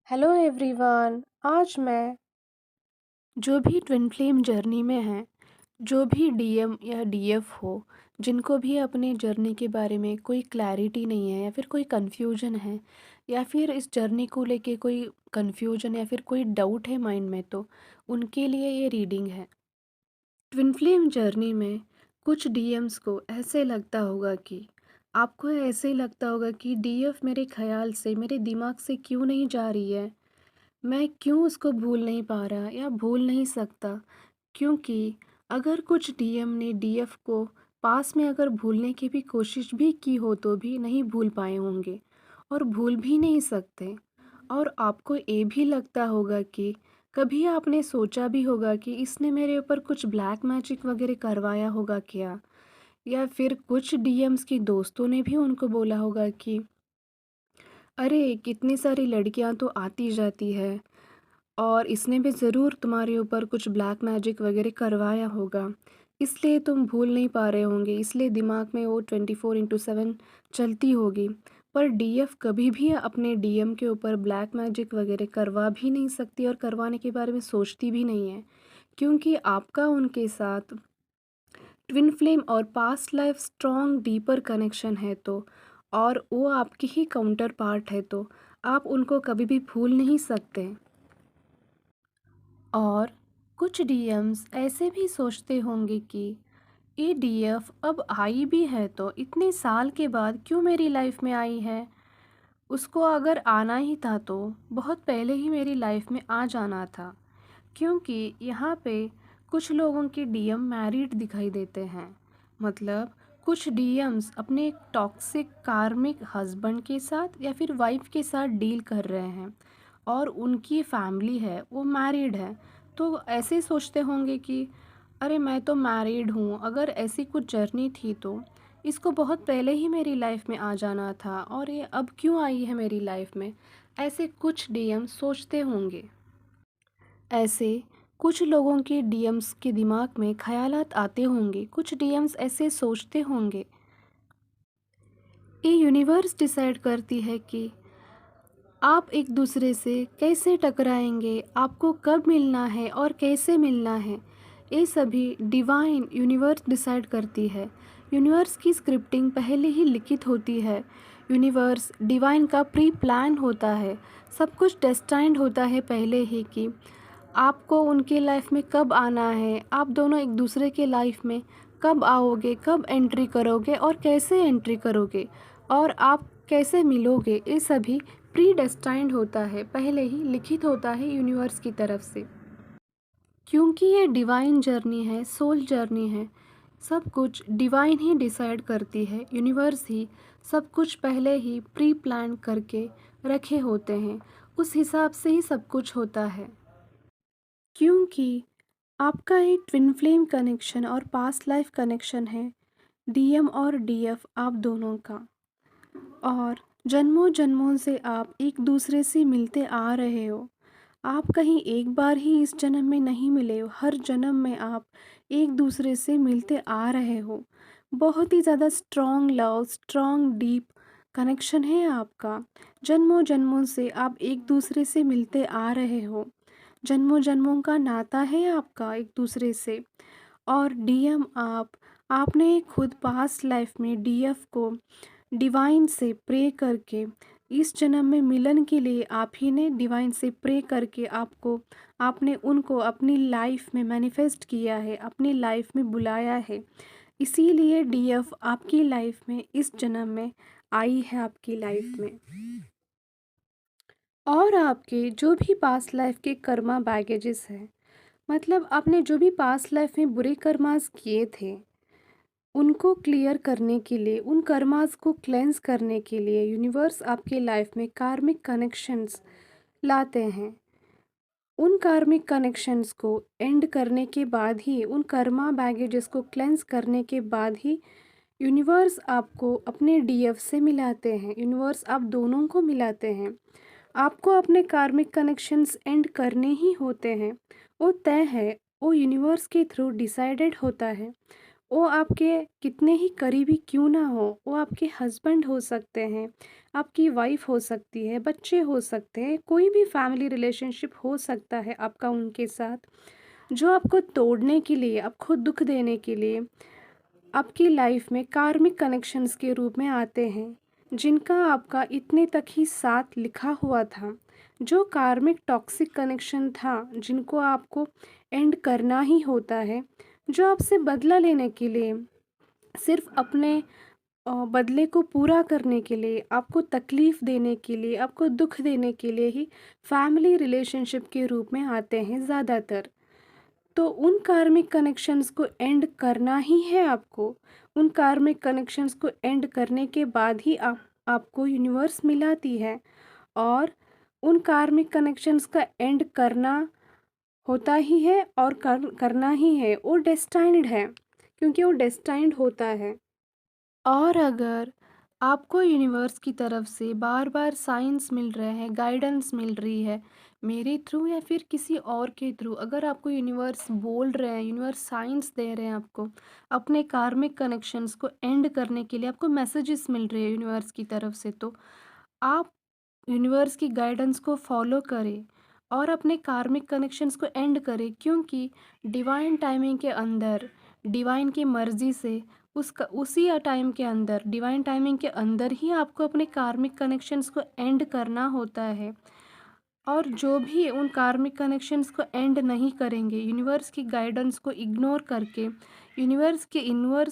Hello everyone. आज मैं जो भी ट्विन फ्लेम जर्नी में हैं, जो भी डीएम या डीएफ हो, जिनको भी अपने जर्नी के बारे में कोई क्लैरिटी नहीं है या फिर कोई कन्फ्यूजन है या फिर इस जर्नी को लेके कोई कन्फ्यूजन या फिर कोई डाउट है माइंड में, तो उनके लिए ये रीडिंग है। ट्विन फ्लेम जर्नी में कुछ डीएम्स को ऐसे लगता होगा कि आपको ऐसे लगता होगा कि डीएफ मेरे ख्याल से मेरे दिमाग से क्यों नहीं जा रही है, मैं क्यों उसको भूल नहीं पा रहा या भूल नहीं सकता। क्योंकि अगर कुछ डीएम ने डीएफ को पास में अगर भूलने की भी कोशिश भी की हो तो भी नहीं भूल पाए होंगे और भूल भी नहीं सकते। और आपको ये भी लगता होगा कि कभी आपने सोचा भी होगा कि इसने मेरे ऊपर कुछ ब्लैक मैजिक वगैरह करवाया होगा क्या, या फिर कुछ डीएम्स की दोस्तों ने भी उनको बोला होगा कि अरे कितनी सारी लड़कियां तो आती जाती है और इसने भी ज़रूर तुम्हारे ऊपर कुछ ब्लैक मैजिक वगैरह करवाया होगा, इसलिए तुम भूल नहीं पा रहे होंगे, इसलिए दिमाग में वो 24/7 चलती होगी। पर डीएफ कभी भी अपने डीएम के ऊपर ब्लैक मैजिक वगैरह करवा भी नहीं सकती और करवाने के बारे में सोचती भी नहीं है, क्योंकि आपका उनके साथ ट्विन फ्लेम और past life strong deeper connection है, तो और वो आपकी ही काउंटर पार्ट है, तो आप उनको कभी भी भूल नहीं सकते। और कुछ डीएम्स ऐसे भी सोचते होंगे कि ये डीएफ अब आई भी है तो इतने साल के बाद क्यों मेरी लाइफ में आई है, उसको अगर आना ही था तो बहुत पहले ही मेरी लाइफ में आ जाना था। क्योंकि यहाँ पे कुछ लोगों के डीएम मैरिड दिखाई देते हैं, मतलब कुछ डीएम्स अपने टॉक्सिक कार्मिक हस्बैंड के साथ या फिर वाइफ के साथ डील कर रहे हैं और उनकी फैमिली है वो मैरिड है, तो ऐसे सोचते होंगे कि अरे मैं तो मैरिड हूँ, अगर ऐसी कुछ जर्नी थी तो इसको बहुत पहले ही मेरी लाइफ में आ जाना था और ये अब क्यों आई है मेरी लाइफ में, ऐसे कुछ डीएम सोचते होंगे। ऐसे कुछ लोगों के डीएम्स के दिमाग में ख़यालात आते होंगे, कुछ डीएम्स ऐसे सोचते होंगे। ये यूनिवर्स डिसाइड करती है कि आप एक दूसरे से कैसे टकराएंगे, आपको कब मिलना है और कैसे मिलना है, ये सभी डिवाइन यूनिवर्स डिसाइड करती है। यूनिवर्स की स्क्रिप्टिंग पहले ही लिखित होती है। यूनिवर्स डिवाइन का प्री प्लान होता है, सब कुछ डेस्टाइंड होता है पहले ही कि आपको उनके लाइफ में कब आना है, आप दोनों एक दूसरे के लाइफ में कब आओगे, कब एंट्री करोगे और कैसे एंट्री करोगे और आप कैसे मिलोगे, ये सभी प्री डेस्टाइंड होता है, पहले ही लिखित होता है यूनिवर्स की तरफ से। क्योंकि ये डिवाइन जर्नी है, सोल जर्नी है, सब कुछ डिवाइन ही डिसाइड करती है, यूनिवर्स ही सब कुछ पहले ही प्री प्लान करके रखे होते हैं, उस हिसाब से ही सब कुछ होता है। क्योंकि आपका एक ट्विन फ्लेम कनेक्शन और पास्ट लाइफ कनेक्शन है, डीएम और डीएफ आप दोनों का, और जन्मों जन्मों से आप एक दूसरे से मिलते आ रहे हो। आप कहीं एक बार ही इस जन्म में नहीं मिले हो, हर जन्म में आप एक दूसरे से मिलते आ रहे हो। बहुत ही ज़्यादा strong love, strong deep connection है आपका। जन्मों जन्मों से आप एक दूसरे से मिलते आ रहे हो, जन्मों जन्मों का नाता है आपका एक दूसरे से। और डीएम आपने खुद पास्ट लाइफ में डीएफ को डिवाइन से प्रे करके इस जन्म में मिलन के लिए आप ही ने डिवाइन से प्रे करके आपको आपने उनको अपनी लाइफ में मैनिफेस्ट किया है, अपनी लाइफ में बुलाया है। इसीलिए डीएफ आपकी लाइफ में इस जन्म में आई है आपकी लाइफ में। और आपके जो भी पास्ट लाइफ के कर्मा बैगेजेस हैं, मतलब आपने जो भी पास्ट लाइफ में बुरे कर्मास किए थे, उनको क्लियर करने के लिए, उन कर्मास को क्लेंस करने के लिए यूनिवर्स आपके लाइफ में कार्मिक कनेक्शंस लाते हैं। उन कार्मिक कनेक्शंस को एंड करने के बाद ही, उन कर्मा बैगेजेस को क्लेंस करने के बाद ही यूनिवर्स आपको अपने डीएफ से मिलाते हैं, यूनिवर्स आप दोनों को मिलाते हैं। आपको अपने कार्मिक कनेक्शंस एंड करने ही होते हैं, वो तय है, वो यूनिवर्स के थ्रू डिसाइडेड होता है। वो आपके कितने ही करीबी क्यों ना हो, वो आपके हस्बैंड हो सकते हैं, आपकी वाइफ़ हो सकती है, बच्चे हो सकते हैं, कोई भी फैमिली रिलेशनशिप हो सकता है आपका उनके साथ, जो आपको तोड़ने के लिए, आपको दुःख देने के लिए आपकी लाइफ में कार्मिक कनेक्शंस के रूप में आते हैं, जिनका आपका इतने तक ही साथ लिखा हुआ था। जो कार्मिक टॉक्सिक कनेक्शन था, जिनको आपको एंड करना ही होता है, जो आपसे बदला लेने के लिए, सिर्फ़ अपने बदले को पूरा करने के लिए, आपको तकलीफ़ देने के लिए, आपको दुःख देने के लिए ही फैमिली रिलेशनशिप के रूप में आते हैं ज़्यादातर। तो उन कार्मिक कनेक्शंस को एंड करना ही है आपको। उन कार्मिक कनेक्शंस को एंड करने के बाद ही आपको यूनिवर्स मिलाती है, और उन कार्मिक कनेक्शंस का एंड करना होता ही है और करना ही है। वो डेस्टाइन्ड है, क्योंकि वो डेस्टाइन्ड होता है। और अगर आपको यूनिवर्स की तरफ से बार-बार साइंस मिल रहे हैं, गाइडेंस मिल रही है, मेरे थ्रू या फिर किसी और के थ्रू, अगर आपको यूनिवर्स बोल रहे हैं, यूनिवर्स साइंस दे रहे हैं आपको, अपने कार्मिक कनेक्शंस को एंड करने के लिए आपको मैसेजेस मिल रहे हैं यूनिवर्स की तरफ से, तो आप यूनिवर्स की गाइडेंस को फॉलो करें और अपने कार्मिक कनेक्शंस को एंड करें, क्योंकि डिवाइन टाइमिंग के अंदर, डिवाइन की मर्ज़ी से, उसका उसी टाइम के अंदर, डिवाइन टाइमिंग के अंदर ही आपको अपने कार्मिक कनेक्शंस को एंड करना होता है। और जो भी उन कार्मिक कनेक्शंस को एंड नहीं करेंगे, यूनिवर्स की गाइडेंस को इग्नोर करके, यूनिवर्स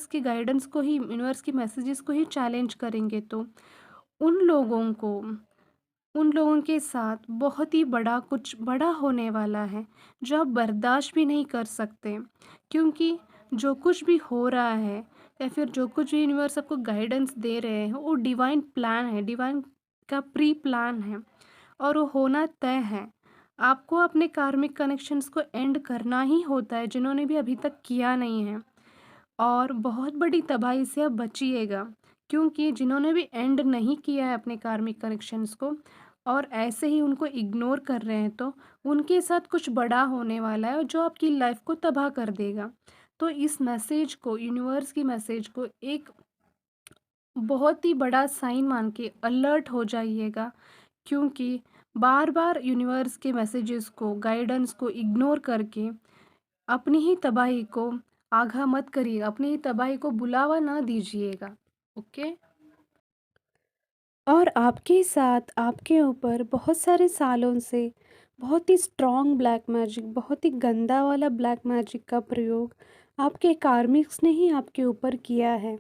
की गाइडेंस को ही, यूनिवर्स की मैसेजेस को ही चैलेंज करेंगे, तो उन लोगों को, उन लोगों के साथ बहुत ही बड़ा कुछ बड़ा होने वाला है, जो आप बर्दाश्त भी नहीं कर सकते। क्योंकि जो कुछ भी हो रहा है, या फिर जो कुछ भी यूनिवर्स आपको गाइडेंस दे रहे हैं, वो डिवाइन प्लान है, डिवाइन का प्री प्लान है, और वो होना तय है। आपको अपने कार्मिक कनेक्शंस को एंड करना ही होता है, जिन्होंने भी अभी तक किया नहीं है। और बहुत बड़ी तबाही से आप बचिएगा, क्योंकि जिन्होंने भी एंड नहीं किया है अपने कार्मिक कनेक्शंस को, और ऐसे ही उनको इग्नोर कर रहे हैं, तो उनके साथ कुछ बड़ा होने वाला है, और जो आपकी लाइफ को तबाह कर देगा। तो इस मैसेज को, यूनिवर्स की मैसेज को एक बहुत ही बड़ा साइन मान के अलर्ट हो जाइएगा, क्योंकि बार बार यूनिवर्स के मैसेजेस को, गाइडेंस को इग्नोर करके अपनी ही तबाही को आगाह मत करिएगा, अपनी ही तबाही को बुलावा ना दीजिएगा। ओके। और आपके साथ, आपके ऊपर बहुत सारे सालों से बहुत ही स्ट्रॉन्ग ब्लैक मैजिक, बहुत ही गंदा वाला ब्लैक मैजिक का प्रयोग आपके कार्मिक्स ने ही आपके ऊपर किया है।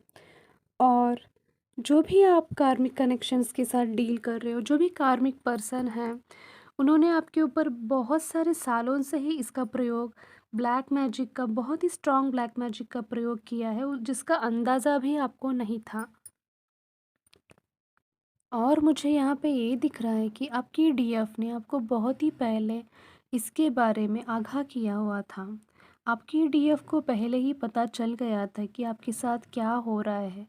और जो भी आप कार्मिक कनेक्शंस के साथ डील कर रहे हो, जो भी कार्मिक पर्सन हैं, उन्होंने आपके ऊपर बहुत सारे सालों से ही इसका प्रयोग, ब्लैक मैजिक का, बहुत ही स्ट्रॉन्ग ब्लैक मैजिक का प्रयोग किया है, जिसका अंदाज़ा भी आपको नहीं था। और मुझे यहाँ पे ये दिख रहा है कि आपकी डीएफ ने आपको बहुत ही पहले इसके बारे में आगाह किया हुआ था। आपकी डीएफ को पहले ही पता चल गया था कि आपके साथ क्या हो रहा है,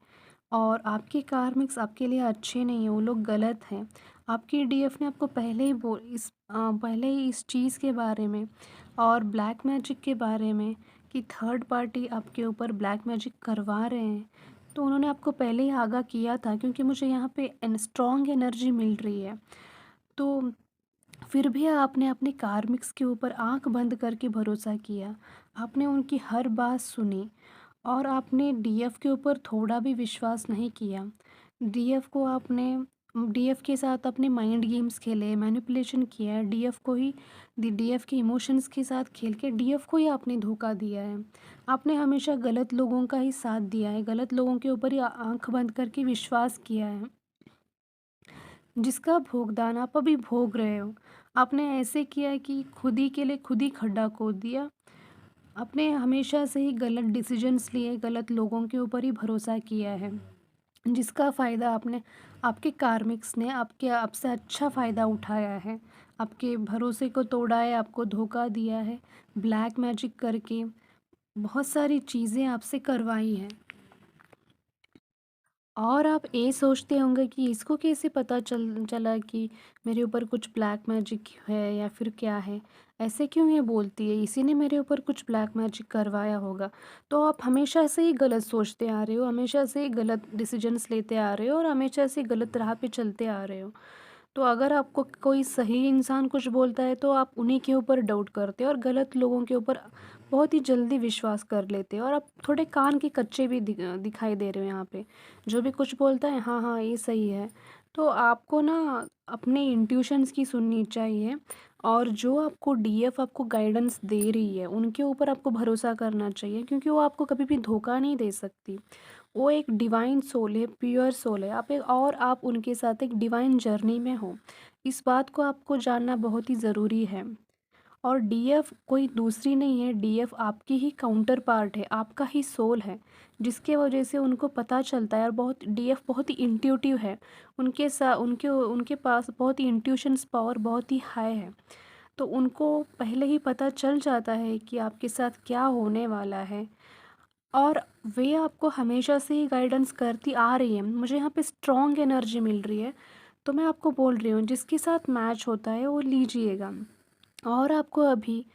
और आपके कार्मिक्स आपके लिए अच्छे नहीं हैं, वो लोग गलत हैं। आपकी डीएफ ने आपको पहले ही इस चीज़ के बारे में, और ब्लैक मैजिक के बारे में, कि थर्ड पार्टी आपके ऊपर ब्लैक मैजिक करवा रहे हैं, तो उन्होंने आपको पहले ही आगाह किया था, क्योंकि मुझे यहाँ पे स्ट्रॉन्ग एनर्जी मिल रही है। तो फिर भी आपने अपने कार्मिक्स के ऊपर आंख बंद करके भरोसा किया, आपने उनकी हर बात सुनी, और आपने डीएफ के ऊपर थोड़ा भी विश्वास नहीं किया। डीएफ को आपने डीएफ के साथ अपने माइंड गेम्स खेले, मैनिपुलेशन किया है, डीएफ को ही, डीएफ के इमोशंस के साथ खेल के डीएफ को ही आपने धोखा दिया है। आपने हमेशा गलत लोगों का ही साथ दिया है, गलत लोगों के ऊपर ही आंख बंद करके विश्वास किया है, जिसका भुगतान आप अभी भोग रहे हो। आपने ऐसे किया है कि खुद ही के लिए खुद ही खड्डा खोद दिया। आपने हमेशा से ही गलत डिसीजंस लिए, गलत लोगों के ऊपर ही भरोसा किया है, जिसका फ़ायदा आपके कार्मिक्स ने आपसे अच्छा फ़ायदा उठाया है। आपके भरोसे को तोड़ा है, आपको धोखा दिया है, ब्लैक मैजिक करके बहुत सारी चीज़ें आपसे करवाई हैं। और आप ये सोचते होंगे कि इसको कैसे पता चला कि मेरे ऊपर कुछ ब्लैक मैजिक है या फिर क्या है? ऐसे क्यों ये बोलती है? इसी ने मेरे ऊपर कुछ ब्लैक मैजिक करवाया होगा। तो आप हमेशा से ही गलत सोचते आ रहे हो, हमेशा से ही गलत डिसीजंस लेते आ रहे हो और हमेशा से गलत राह पे चलते आ रहे हो। तो अगर आपको कोई सही इंसान कुछ बोलता है तो आप उन्हीं के ऊपर डाउट करते हो और गलत लोगों के ऊपर बहुत ही जल्दी विश्वास कर लेते हो और आप थोड़े कान के कच्चे भी दिखाई दे रहे हो यहाँ पे। जो भी कुछ बोलता है हाँ हाँ ये सही है। तो आपको ना अपने इंट्यूशंस की सुननी चाहिए और जो आपको डीएफ आपको गाइडेंस दे रही है उनके ऊपर आपको भरोसा करना चाहिए, क्योंकि वो आपको कभी भी धोखा नहीं दे सकती। वो एक डिवाइन सोल है, प्योर सोल है। आप उनके साथ एक डिवाइन जर्नी में हो। इस बात को आपको जानना बहुत ही ज़रूरी है। और डीएफ कोई दूसरी नहीं है, डीएफ आपकी ही काउंटर पार्ट है, आपका ही सोल है, जिसके वजह से उनको पता चलता है। और बहुत डीएफ बहुत ही इंट्यूटिव है। उनके उनके पास बहुत ही इंट्यूशंस पावर बहुत ही हाई है। तो उनको पहले ही पता चल जाता है कि आपके साथ क्या होने वाला है। और वे आपको हमेशा से ही गाइडेंस करती आ रही है। मुझे यहाँ पे स्ट्रॉन्ग एनर्जी मिल रही है। तो मैं आपको बोल रही हूँ जिसके साथ मैच होता है वो लीजिएगा। और आपको अभी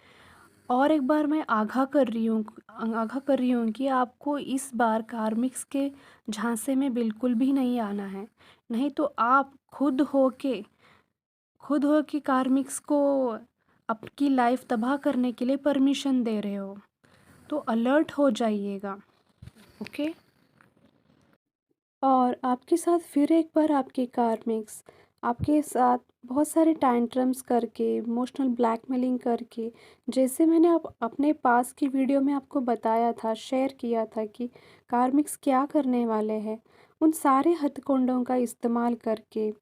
और एक बार मैं आगाह कर रही हूँ कि आपको इस बार कार्मिक्स के झांसे में बिल्कुल भी नहीं आना है। नहीं तो आप खुद हो के कार्मिक्स को आपकी लाइफ तबाह करने के लिए परमिशन दे रहे हो। तो अलर्ट हो जाइएगा। ओके। और आपके साथ फिर एक बार आपके कार्मिक्स आपके साथ बहुत सारे टैंट्रम्स करके, इमोशनल ब्लैकमेलिंग करके, जैसे मैंने अपने पास की वीडियो में आपको बताया था, शेयर किया था कि कार्मिक्स क्या करने वाले हैं, उन सारे हथकंडों का इस्तेमाल करके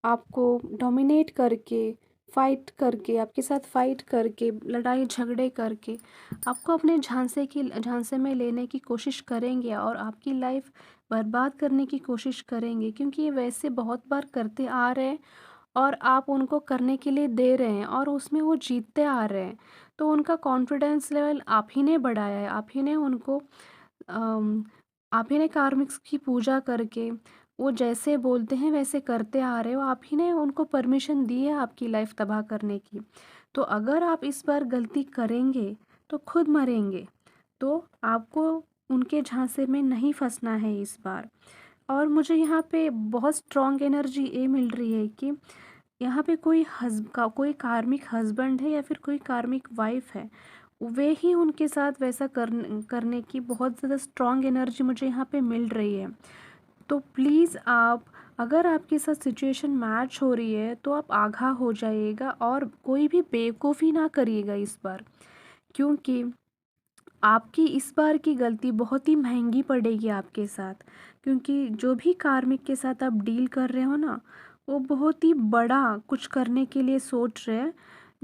आपको डोमिनेट करके, फाइट करके, आपके साथ फाइट करके, लड़ाई झगड़े करके आपको अपने झांसे में लेने की कोशिश करेंगे और आपकी लाइफ बर्बाद करने की कोशिश करेंगे, क्योंकि ये वैसे बहुत बार करते आ रहे हैं और आप उनको करने के लिए दे रहे हैं और उसमें वो जीतते आ रहे हैं। तो उनका कॉन्फिडेंस लेवल आप ही ने बढ़ाया है, अम, आप ही ने कार्मिक्स की पूजा करके वो जैसे बोलते हैं वैसे करते आ रहे हो, आप ही ने उनको परमिशन दी है आपकी लाइफ तबाह करने की। तो अगर आप इस बार गलती करेंगे तो खुद मरेंगे। तो आपको उनके झांसे में नहीं फंसना है इस बार। और मुझे यहाँ पे बहुत स्ट्रॉन्ग एनर्जी ये मिल रही है कि यहाँ पे कोई कार्मिक हस्बैंड है या फिर कोई कार्मिक वाइफ है, वे ही उनके साथ वैसा करने की बहुत ज़्यादा स्ट्रॉन्ग एनर्जी मुझे यहाँ पे मिल रही है। तो प्लीज़ आप, अगर आपके साथ सिचुएशन मैच हो रही है तो आप आगाह हो जाइएगा और कोई भी बेवकूफ़ी ना करिएगा इस बार, क्योंकि आपकी इस बार की गलती बहुत ही महंगी पड़ेगी आपके साथ। क्योंकि जो भी कार्मिक के साथ आप डील कर रहे हो ना, वो बहुत ही बड़ा कुछ करने के लिए सोच रहे हैं,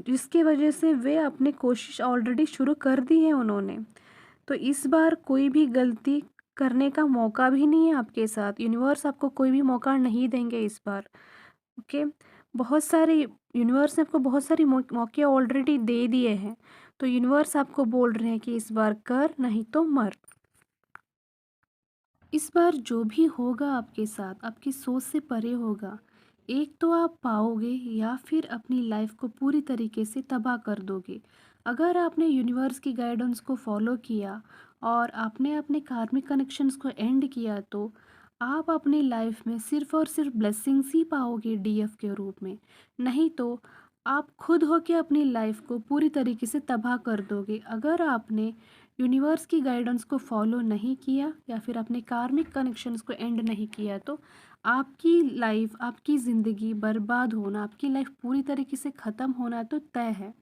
जिसके वजह से वे अपनी कोशिश ऑलरेडी शुरू कर दी है उन्होंने। तो इस बार कोई भी गलती करने का मौका भी नहीं है आपके साथ, यूनिवर्स आपको कोई भी मौका नहीं देंगे इस बार। ओके। बहुत सारे यूनिवर्स ने आपको बहुत सारी मौके ऑलरेडी दे दिए हैं। तो यूनिवर्स आपको बोल रहे हैं कि इस बार कर, नहीं तो मर। इस बार जो भी होगा आपके साथ आपकी सोच से परे होगा। एक तो आप पाओगे या फिर अपनी लाइफ को पूरी तरीके से तबाह कर दोगे। अगर आपने यूनिवर्स की गाइडेंस को फॉलो किया और आपने अपने कार्मिक कनेक्शंस को एंड किया तो आप अपनी लाइफ में सिर्फ और सिर्फ ब्लेसिंग्स ही पाओगे डीएफ के रूप में। नहीं तो आप खुद होके अपनी लाइफ को पूरी तरीके से तबाह कर दोगे, अगर आपने यूनिवर्स की गाइडेंस को फॉलो नहीं किया या फिर अपने कार्मिक कनेक्शंस को एंड नहीं किया। तो आपकी लाइफ, आपकी ज़िंदगी बर्बाद होना, आपकी लाइफ पूरी तरीके से ख़त्म होना तो तय है।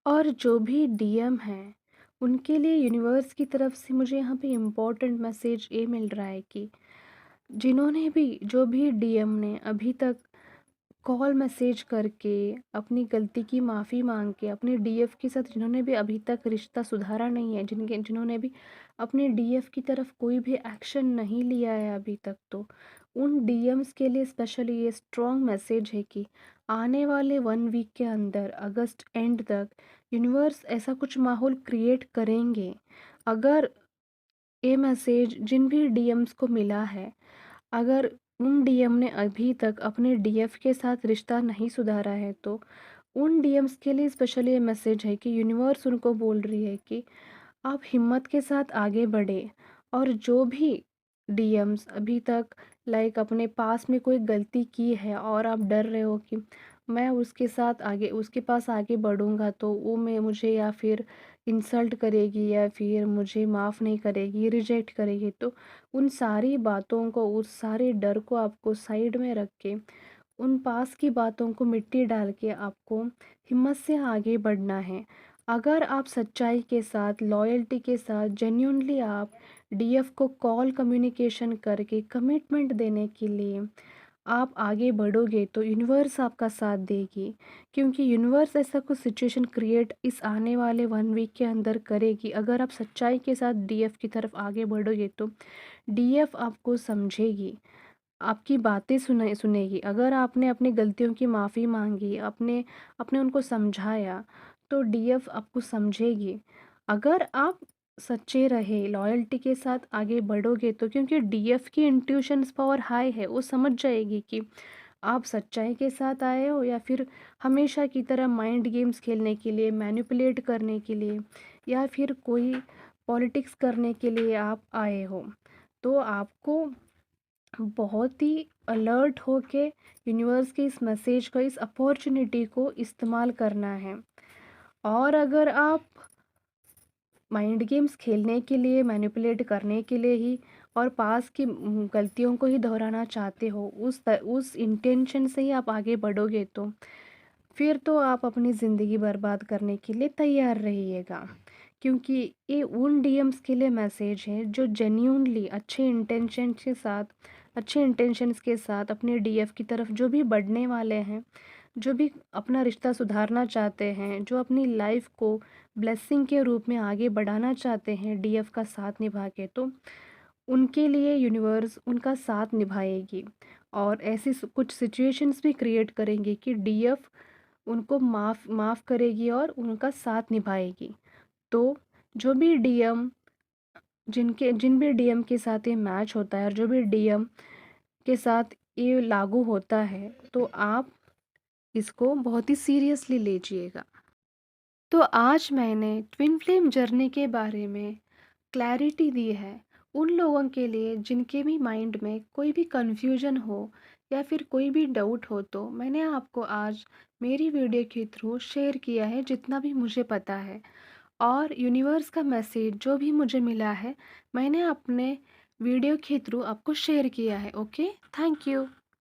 और जो भी डीएम हैं उनके लिए यूनिवर्स की तरफ से मुझे यहाँ पे इम्पोर्टेंट मैसेज ये मिल रहा है कि जो भी डीएम ने अभी तक कॉल मैसेज करके अपनी गलती की माफ़ी मांग के अपने डीएफ के साथ, जिन्होंने भी अभी तक रिश्ता सुधारा नहीं है, जिन्होंने भी अपने डीएफ की तरफ कोई भी एक्शन नहीं लिया है अभी तक, तो उन डीएम्स के लिए स्पेशली ये स्ट्रॉन्ग मैसेज है कि आने वाले 1 वीक के अंदर, अगस्त एंड तक, यूनिवर्स ऐसा कुछ माहौल क्रिएट करेंगे। अगर ये मैसेज जिन भी डीएम्स को मिला है, अगर उन डीएम ने अभी तक अपने डीएफ के साथ रिश्ता नहीं सुधारा है, तो उन डीएम्स के लिए स्पेशली ये मैसेज है कि यूनिवर्स उनको बोल रही है कि आप हिम्मत के साथ आगे बढ़े। और जो भी डीएम्स अभी तक लाइक अपने पास में कोई गलती की है और आप डर रहे हो कि मैं उसके पास आगे बढ़ूंगा तो वो मैं मुझे या फिर इंसल्ट करेगी या फिर मुझे माफ़ नहीं करेगी, रिजेक्ट करेगी, तो उन सारी बातों को, उस सारे डर को आपको साइड में रख के, उन पास की बातों को मिट्टी डाल के आपको हिम्मत से आगे बढ़ना है। अगर आप सच्चाई के साथ, लॉयल्टी के साथ, जेन्यूनली आप डीएफ को कॉल कम्युनिकेशन करके कमिटमेंट देने के लिए आप आगे बढ़ोगे तो यूनिवर्स आपका साथ देगी। क्योंकि यूनिवर्स ऐसा कुछ सिचुएशन क्रिएट इस आने वाले 1 वीक के अंदर करेगी। अगर आप सच्चाई के साथ डीएफ की तरफ आगे बढ़ोगे तो डीएफ आपको समझेगी, आपकी बातें सुनेगी। अगर आपने अपनी गलतियों की माफ़ी मांगी, अपने अपने उनको समझाया, तो डीएफ आपको समझेगी। अगर आप सच्चे रहे, लॉयल्टी के साथ आगे बढ़ोगे तो, क्योंकि डीएफ की इंट्यूशंस पावर हाई है, वो समझ जाएगी कि आप सच्चाई के साथ आए हो या फिर हमेशा की तरह माइंड गेम्स खेलने के लिए, मैनिपुलेट करने के लिए, या फिर कोई पॉलिटिक्स करने के लिए आप आए हो। तो आपको बहुत ही अलर्ट होके यूनिवर्स के इस मैसेज को, इस अपॉर्चुनिटी को इस्तेमाल करना है। और अगर आप माइंड गेम्स खेलने के लिए, मैनिपुलेट करने के लिए ही और पास की गलतियों को ही दोहराना चाहते हो, उस इंटेंशन से ही आप आगे बढ़ोगे तो फिर तो आप अपनी ज़िंदगी बर्बाद करने के लिए तैयार रहिएगा। क्योंकि ये उन डीएम्स के लिए मैसेज है जो जेन्यूनली अच्छे इंटेंशंस के साथ अपने डीएफ की तरफ जो भी बढ़ने वाले हैं, जो भी अपना रिश्ता सुधारना चाहते हैं, जो अपनी लाइफ को ब्लेसिंग के रूप में आगे बढ़ाना चाहते हैं डीएफ का साथ निभा के, तो उनके लिए यूनिवर्स उनका साथ निभाएगी। और ऐसी कुछ सिचुएशंस भी क्रिएट करेंगे कि डीएफ उनको माफ़ करेगी और उनका साथ निभाएगी। तो जो भी डीएम जिन भी डीएम के साथ ये मैच होता है और जो भी डीएम के साथ ये लागू होता है, तो आप इसको बहुत ही सीरियसली लीजिएगा। तो आज मैंने ट्विन फ्लेम जर्नी के बारे में क्लैरिटी दी है उन लोगों के लिए जिनके भी माइंड में कोई भी कन्फ्यूजन हो या फिर कोई भी डाउट हो, तो मैंने आपको आज मेरी वीडियो के थ्रू शेयर किया है जितना भी मुझे पता है। और यूनिवर्स का मैसेज जो भी मुझे मिला है, मैंने अपने वीडियो के थ्रू आपको शेयर किया है। Okay, thank you.